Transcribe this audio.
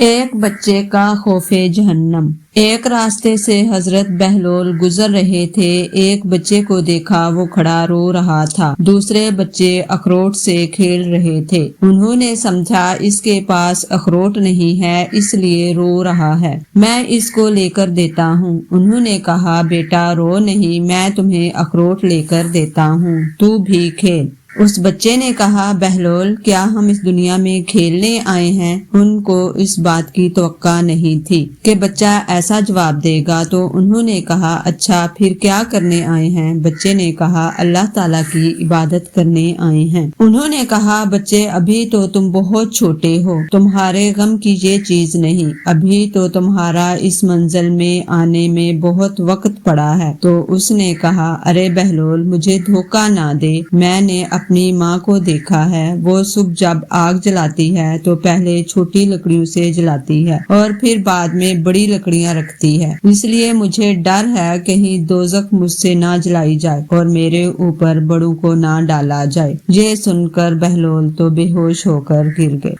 ایک بچے کا خوف جہنم۔ ایک راستے سے حضرت بہلول گزر رہے تھے۔ ایک بچے کو دیکھا، وہ کھڑا رو رہا تھا۔ دوسرے بچے اخروٹ سے کھیل رہے تھے۔ انہوں نے سمجھا اس کے پاس اخروٹ نہیں ہے، اس لیے رو رہا ہے، میں اس کو لے کر دیتا ہوں۔ انہوں نے کہا، بیٹا رو نہیں، میں تمہیں اخروٹ لے کر دیتا ہوں، تو بھی کھیل۔ اس بچے نے کہا، بہلول، کیا ہم اس دنیا میں کھیلنے آئے ہیں؟ ان کو اس بات کی توقع نہیں تھی کہ بچہ ایسا جواب دے گا، تو انہوں نے کہا، اچھا پھر کیا کرنے آئے ہیں؟ بچے نے کہا، اللہ تعالیٰ کی عبادت کرنے آئے ہیں۔ انہوں نے کہا، بچے ابھی تو تم بہت چھوٹے ہو، تمہارے غم کی یہ چیز نہیں، ابھی تو تمہارا اس منزل میں آنے میں بہت وقت پڑا ہے۔ تو اس نے کہا، ارے بہلول، مجھے دھوکہ نہ دے، میں نے اپنی ماں کو دیکھا ہے، وہ صبح جب آگ جلاتی ہے تو پہلے چھوٹی لکڑیوں سے جلاتی ہے اور پھر بعد میں بڑی لکڑیاں رکھتی ہے، اس لیے مجھے ڈر ہے کہیں دوزخ مجھ سے نہ جلائی جائے اور میرے اوپر بڑوں کو نہ ڈالا جائے۔ یہ سن کر بہلول تو بے ہوش ہو کر گر گئے۔